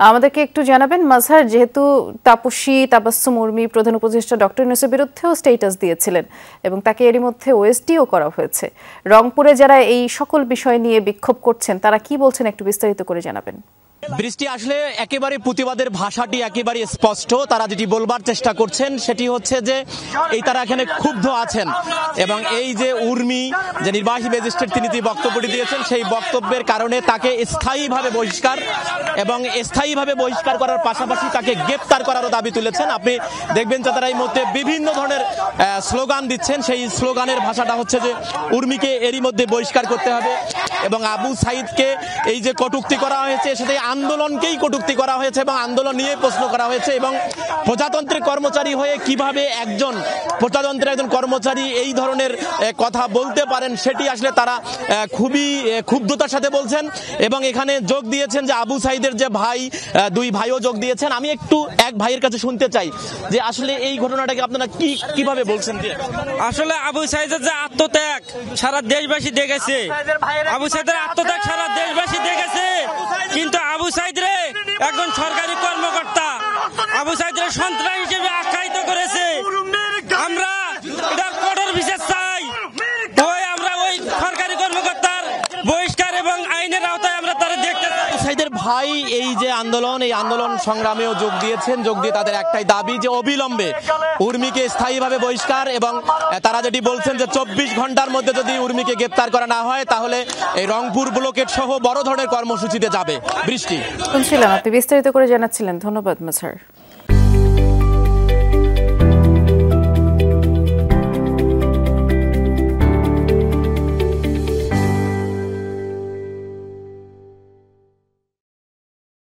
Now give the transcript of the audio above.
আমাদেরকে একটু জানাবেন মাজহার, যেহেতু তাপসী তাবাসসুম উর্মি প্রধান উপদেষ্টা ডক্টর ইউনূসের বিরুদ্ধেও স্ট্যাটাস দিয়েছিলেন এবং তাকে এরই মধ্যে ওএসডিও করা হয়েছে, রংপুরে যারা এই সকল বিষয় নিয়ে বিক্ষোভ করছেন তারা কি বলছেন একটু বিস্তারিত করে জানাবেন। বৃষ্টি, আসলে একেবারে প্রতিবাদের ভাষাটি একেবারে স্পষ্ট। তারা যেটি বলবার চেষ্টা করছেন সেটি হচ্ছে যে তারা এখানে ক্ষুব্ধ আছেন এবং এই যে উর্মি যে নির্বাহী ম্যাজিস্ট্রেট তিনি যে বক্তব্যটি দিয়েছেন সেই বক্তব্যের কারণে তাকে স্থায়ীভাবে বহিষ্কার এবং স্থায়ীভাবে বহিষ্কার করার পাশাপাশি তাকে গ্রেপ্তার করারও দাবি তুলেছেন। আপনি দেখবেন যে তারা এই মধ্যে বিভিন্ন ধরনের স্লোগান দিচ্ছেন। সেই স্লোগানের ভাষাটা হচ্ছে যে উর্মিকে এরই মধ্যে বহিষ্কার করতে হবে এবং আবু সাইদকে এই যে কটূক্তি করা হয়েছে সেটাই আন্দোলনকেই কটূক্তি করা হয়েছে এবং আন্দোলন নিয়ে প্রশ্ন করা হয়েছে এবং প্রজাতন্ত্রের কর্মচারী হয়ে কিভাবে একজন প্রজাতন্ত্রের একজন কর্মচারী এই ধরনের কথা বলতে পারেন সেটি আসলে তারা খুবই ক্ষুব্ধতার সাথে বলছেন এবং এখানে যোগ দিয়েছেন যে আবু সাইদের যে ভাই, দুই ভাইও যোগ দিয়েছেন। আমি একটু এক ভাইয়ের কাছে শুনতে চাই যে আসলে এই ঘটনাটাকে আপনারা কিভাবে বলছেন। আসলে আবু সাইদের যে আত্মত্যাগ সারা দেশবাসী দেখেছে, আবু সাইদের আত্মত্যাগ সারা দেশবাসী দেখেছে, কিন্তু আবু সাইদ রে একজন সরকারি কর্মকর্তা আবু সাইদ রে সন্ত্রাসী হিসেবে আখ্যায়িত করেছে। আমরা এটার কঠোর বিচার চাই। আমরা ওই সরকারি কর্মকর্তার বহিষ্কার এবং আইনের আওতায় আমরা তারা দেখতে চাই। সাইদের ভাই এই যে আন্দোলন, এই আন্দোলন সংগ্রামেও যোগ দিয়েছেন। যোগ দিয়ে তাদের একটাই দাবি যে অবিলম্বে উর্মিকে স্থায়ীভাবে বহিষ্কার এবং তারা যেটি বলছেন যে 24 ঘন্টার মধ্যে যদি উর্মিকে গ্রেপ্তার করা না হয় তাহলে এই রংপুর ব্লকেট সহ বড় ধরনের কর্মসূচিতে যাবে। বৃষ্টি, শুনছিলাম আপনি বিস্তারিত করে জানাচ্ছিলেন, ধন্যবাদ মাজহার।